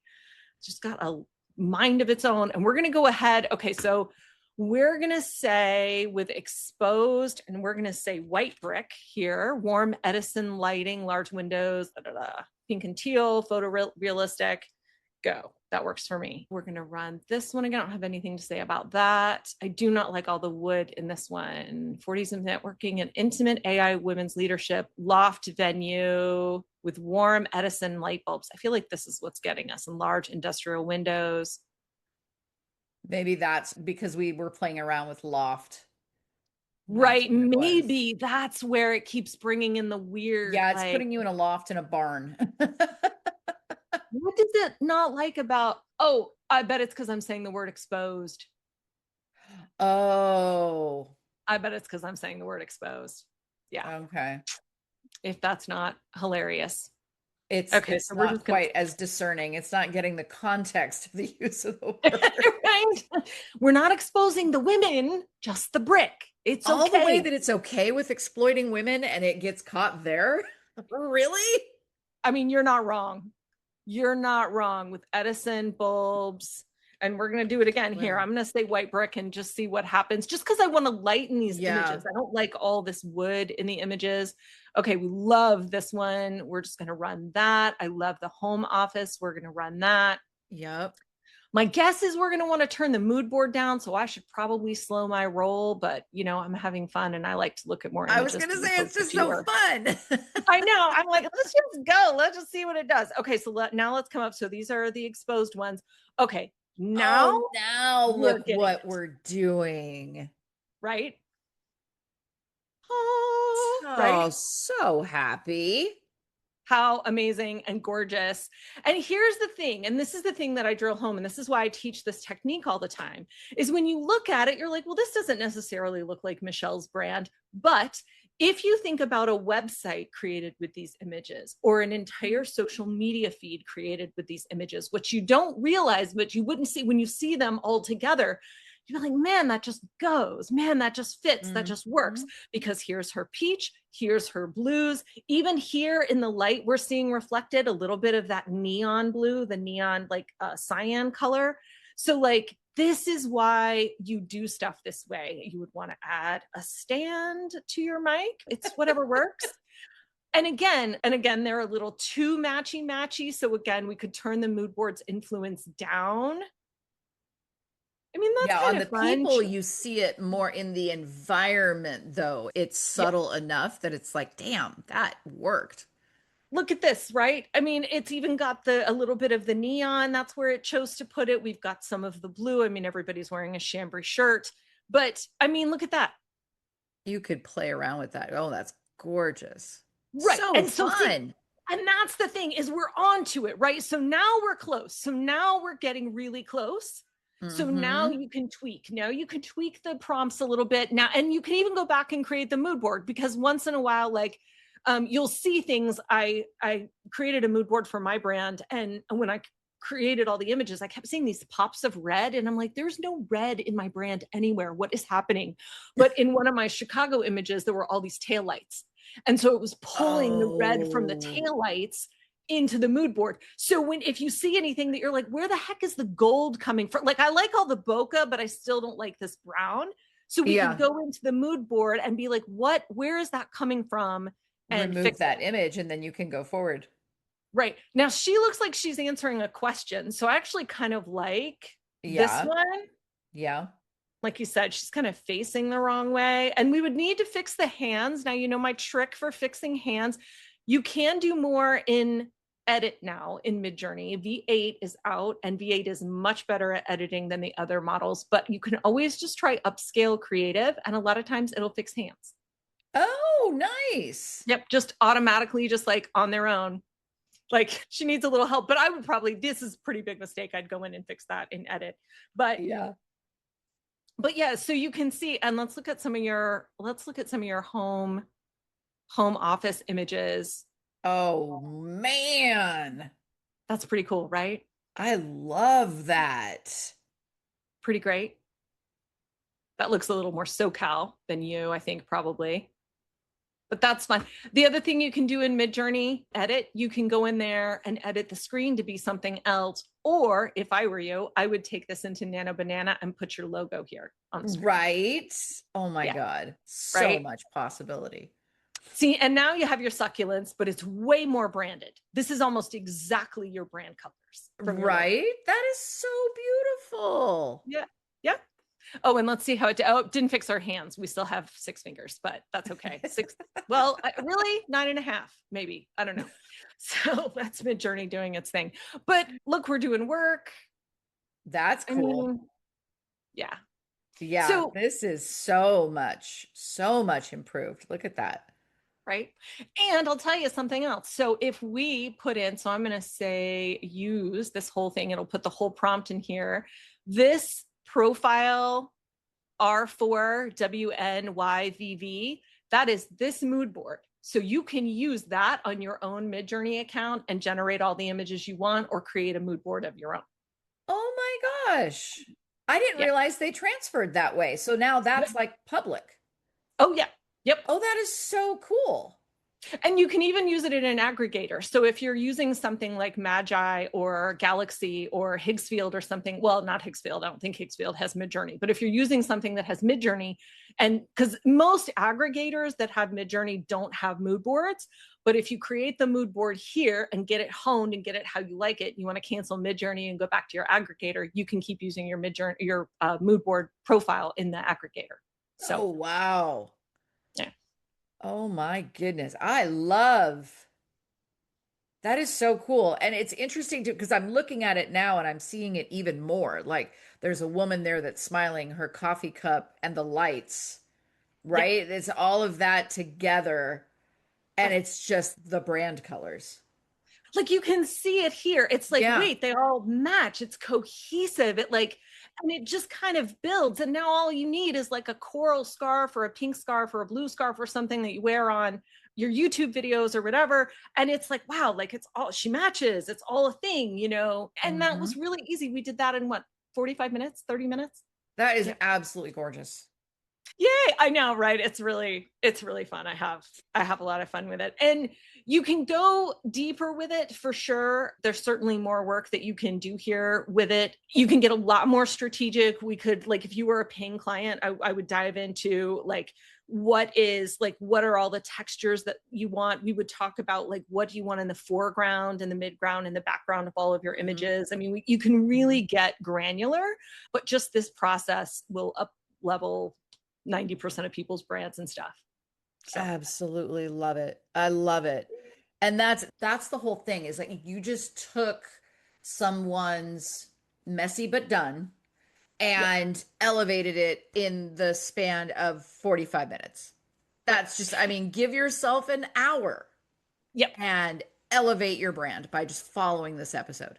It's just got a mind of its own. And we're going to go ahead. Okay, so we're going to say with exposed, and we're going to say white brick here, warm Edison lighting, large windows, pink and teal, photorealistic. Go. That works for me. We're going to run this one again. I don't have anything to say about that. I do not like all the wood in this one. 40s of networking and intimate AI women's leadership, loft venue with warm Edison light bulbs. I feel like this is what's getting us in large industrial windows. Maybe that's because we were playing around with loft. That's Right. what it was. Maybe that's where it keeps bringing in the weird, Yeah, it's like, putting you in a loft in a barn. what does it not like about? Oh, I bet it's because I'm saying the word exposed. Oh, I bet it's because I'm saying the word exposed. Yeah. okay. If that's not hilarious. It's Okay. it's So we're not just going quite as discerning. It's not getting the context of the use of the to, word. right? We're not exposing the women, just the brick. It's All the way okay. that it's okay with exploiting women and it gets caught there? Really? I mean, you're not wrong. You're not wrong with Edison bulbs. And we're going to do it again here. Well, I'm going to say white brick and just see what happens, just because I want to lighten these yeah. images. I don't like all this wood in the images. Okay, we love this one. We're just going to run that. I love the home office. We're going to run that. Yep. My guess is we're going to want to turn the mood board down. So I should probably slow my roll, but I'm having fun and I like to look at more I was images gonna as say it's opposed to just so fewer. fun. I know. I'm like, let's just go. Let's just see what it does. Okay, so now let's come up. So these are the exposed ones. Okay, now Oh, now we're look getting what it, we're doing. right? Oh, Oh, right? so happy. How amazing and gorgeous. And here's the thing, and this is the thing that I drill home, and this is why I teach this technique all the time, is when you look at it, you're like, well, this doesn't necessarily look like Michelle's brand. But if you think about a website created with these images or an entire social media feed created with these images, which you don't realize, but you wouldn't see when you see them all together, you're like, man, that just goes, man, that just fits, that just works. Mhm. Because here's her peach, here's her blues. Even here in the light, we're seeing reflected a little bit of that neon blue, the neon like cyan color. So like, this is why you do stuff this way. You would want to add a stand to your mic. It's whatever works. And again, they're a little too matchy. So again, we could turn the mood board's influence down. I mean, that's Yeah, kind on of the fun. people, you see it more in the environment, though. It's Yeah, subtle enough that it's like, damn, that worked. look at this, right? I mean, it's even got a little bit of the neon. That's where it chose to put it. We've got some of the blue. I mean, everybody's wearing a chambray shirt, but I mean, look at that. You could play around with that. Oh, that's gorgeous. Right. So And so see, fun. and that's the thing is we're on to it, right? So now we're close. So now we're getting really close. So now Mm-hmm. you can tweak. Now you can tweak the prompts a little bit now, and you can even go back and create the mood board because once in a while, like you'll see things. I created a mood board for my brand, and when I created all the images, I kept seeing these pops of red, and I'm like, "There's no red in my brand anywhere. What is happening?" But in one of my Chicago images, there were all these taillights, and so it was pulling the red from the Oh, taillights into the mood board. So when if you see anything that you're like, where the heck is the gold coming from? Like I like all the bokeh, but I still don't like this brown. So we could yeah. go into the mood board and be like, where is that coming from? And Remove fix it. that image and then you can go forward. Right. Now she looks like she's answering a question. So I actually kind of like this Yeah. one. Yeah. Like you said, she's kind of facing the wrong way. And we would need to fix the hands. Now, you know, my trick for fixing hands, you can do more in edit now in Midjourney. V8 is out, and V8 is much better at editing than the other models, but you can always just try upscale creative. And a lot of times it'll fix hands. Oh, nice. Yep. Just automatically, just like on their own. Like she needs a little help, but I would probably, this is a pretty big mistake. I'd go in and fix that in edit. But Yeah. yeah, so you can see, and let's look at some of your home office images. Oh, man. That's pretty cool, right? I love that. Pretty great. That looks a little more SoCal than you, I think, probably. But that's fun. The other thing you can do in Midjourney edit, you can go in there and edit the screen to be something else. Or if I were you, I would take this into Nano Banana and put your logo here on the screen. Right? Oh my Yeah, God. So right. much possibility. See, and now you have your succulents, but it's way more branded. This is almost exactly your brand colors from your logo. Right? That is so beautiful. Yeah. Yeah. Oh, and let's see how it didn't fix our hands. We still have 6 fingers, but that's okay. Six, well, really 9.5, maybe. I don't know. So that's Midjourney doing its thing. But look, we're doing work. That's I cool. mean, yeah. Yeah, So, this is so much improved. Look at that. right. And I'll tell you something else. So if we put in, so I'm going to say use this whole thing, it'll put the whole prompt in here. This profile R4WNYVV, that is this mood board. So you can use that on your own Midjourney account and generate all the images you want or create a mood board of your own. Oh my gosh. I didn't Yeah. realize they transferred that way. So now Yep. that's like public. Oh, yeah. Yep. Oh, that is so cool. And you can even use it in an aggregator. So if you're using something like Magi or Galaxy or Higgsfield or something, well, not Higgsfield, I don't think Higgsfield has Midjourney, but if you're using something that has Midjourney, and because most aggregators that have Midjourney don't have mood boards, but if you create the mood board here and get it honed and get it how you like it, you want to cancel Midjourney and go back to your aggregator, you can keep using your Midjourney, your mood board profile in the aggregator. So, Oh, wow. yeah. Oh my goodness. I love that is so cool. And it's interesting too, because I'm looking at it now and I'm seeing it even more. Like there's a woman there that's smiling, her coffee cup and the lights, Yep. right? It's all of that together. And Right. it's just the brand colors. Like you can see it here. It's like, Yeah. wait, they all match. It's cohesive. It like, and it just kind of builds. And now all you need is like a coral scarf or a pink scarf or a blue scarf or something that you wear on your YouTube videos or whatever. And it's like, wow, like it's all, she matches. It's all a thing, you know? And that was Hmm. really easy. We did that in what, 45 minutes, 30 minutes? That is Yeah. absolutely gorgeous. Yay, I know, right? It's really fun. I have a lot of fun with it. And you can go deeper with it for sure. There's certainly more work that you can do here with it. You can get a lot more strategic. We could like if you were a paying client, I would dive into like what are all the textures that you want. We would talk about like what do you want in the foreground and the midground and the background of all of your Mhm. images. I mean, you can really Mhm. get granular, but just this process will up level 90% of people's brands and stuff. So, Absolutely love it. I love it. And that's the whole thing is like you just took someone's messy but done yep. and elevated it in the span of 45 minutes. That's just, I mean, give yourself an hour Yep. and elevate your brand by just following this episode.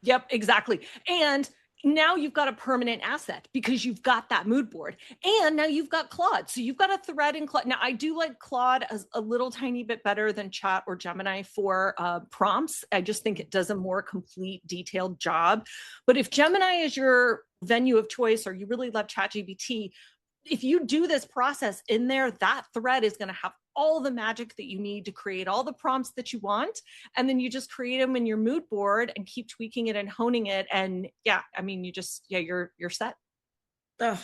Yep, exactly. And now you've got a permanent asset because you've got that mood board. And now you've got Claude. So you've got a thread in Claude. Now, I do like Claude as a little tiny bit better than Chat or Gemini for prompts. I just think it does a more complete, detailed job. But if Gemini is your venue of choice or you really love ChatGPT, if you do this process in there, that thread is going to have all the magic that you need to create all the prompts that you want. And then you just create them in your mood board and keep tweaking it and honing it. And yeah, I mean, you're set. Ugh.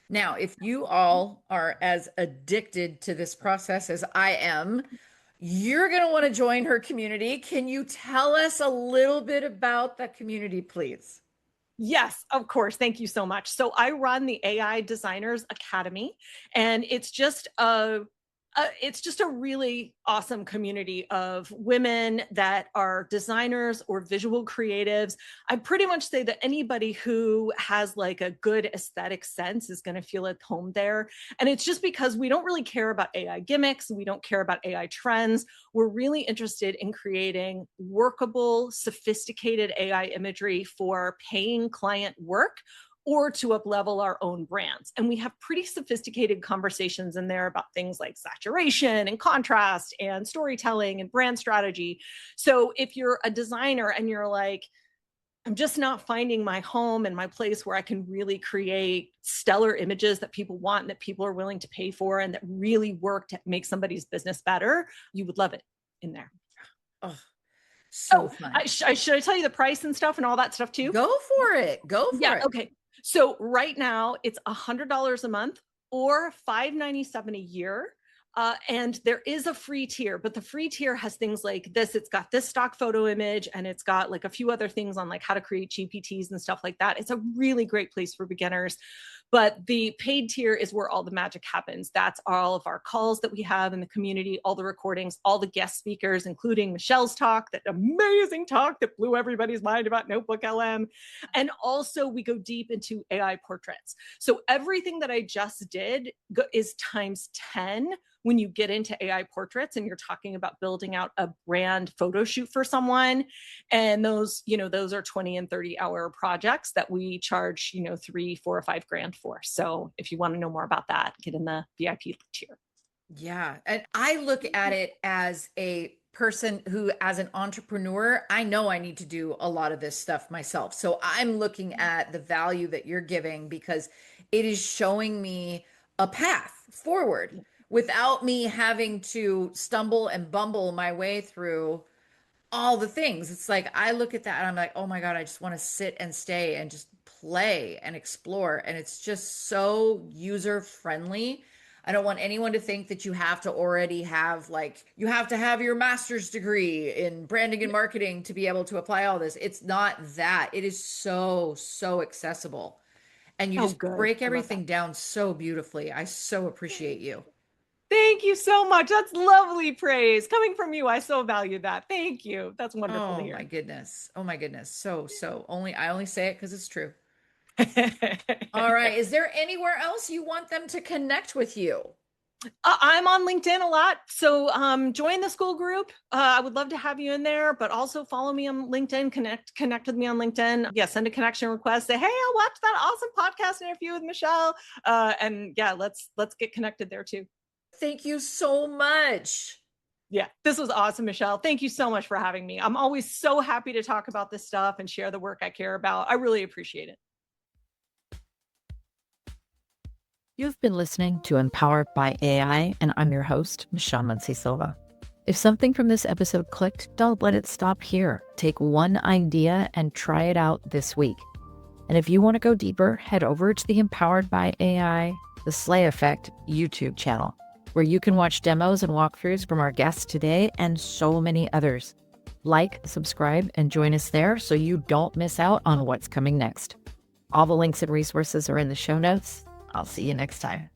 Now, if you all are as addicted to this process as I am, you're going to want to join her community. Can you tell us a little bit about the community, please? Yes, of course. Thank you so much. So I run the AI Designers Academy, and it's just a really awesome community of women that are designers or visual creatives. I pretty much say that anybody who has like a good aesthetic sense is going to feel at home there. And it's just because we don't really care about AI gimmicks. We don't care about AI trends. We're really interested in creating workable, sophisticated AI imagery for paying client work or to up level our own brands. And we have pretty sophisticated conversations in there about things like saturation and contrast and storytelling and brand strategy. So if you're a designer and you're like, I'm just not finding my home and my place where I can really create stellar images that people want and that people are willing to pay for and that really work to make somebody's business better, you would love it in there. Oh, so fun. Should I tell you the price and stuff and all that stuff too? Go for it. Go for Yeah. it. Okay. So right now it's $100 a month or $597 a year. And there is a free tier, but the free tier has things like this. It's got this stock photo image and it's got like a few other things on like how to create GPTs and stuff like that. It's a really great place for beginners. But the paid tier is where all the magic happens. That's all of our calls that we have in the community, all the recordings, all the guest speakers, including Michelle's talk, that amazing talk that blew everybody's mind about Notebook LM. And also we go deep into AI portraits. So everything that I just did is times 10 when you get into AI portraits and you're talking about building out a brand photo shoot for someone. And those are 20 and 30-hour projects that we charge, 3, 4, or 5 grand for. So if you want to know more about that, get in the VIP tier. Yeah. And I look at it as a person who, as an entrepreneur, I know I need to do a lot of this stuff myself. So I'm looking at the value that you're giving because it is showing me a path forward without me having to stumble and bumble my way through all the things. It's like I look at that and I'm like, oh my God, I just want to sit and stay and just play and explore. And it's just so user friendly. I don't want anyone to think that you have to already have, like, you have to have your master's degree in branding and marketing to be able to apply all this. It's not that. It is so, so accessible. And you Oh, just good. break I love that. everything down so beautifully. I so appreciate you. Thank you so much. That's lovely praise coming from you. I so value that. Thank you. That's wonderful to Oh my hear. goodness. Oh my goodness. So I only say it because it's true. All right. Is there anywhere else you want them to connect with you? I'm on LinkedIn a lot. So join the school group. I would love to have you in there, but also follow me on LinkedIn, connect with me on LinkedIn. Yeah, send a connection request. Say, hey, I watched that awesome podcast interview with Michelle. And yeah, let's get connected there too. Thank you so much. Yeah, this was awesome, Michelle. Thank you so much for having me. I'm always so happy to talk about this stuff and share the work I care about. I really appreciate it. You've been listening to Empowered by AI, and I'm your host, Michelle Muncy Silva. If something from this episode clicked, don't let it stop here. Take one idea and try it out this week. And if you want to go deeper, head over to the Empowered by AI, the Slay Effect YouTube channel, where you can watch demos and walkthroughs from our guests today and so many others. Like, subscribe, and join us there so you don't miss out on what's coming next. All the links and resources are in the show notes. I'll see you next time.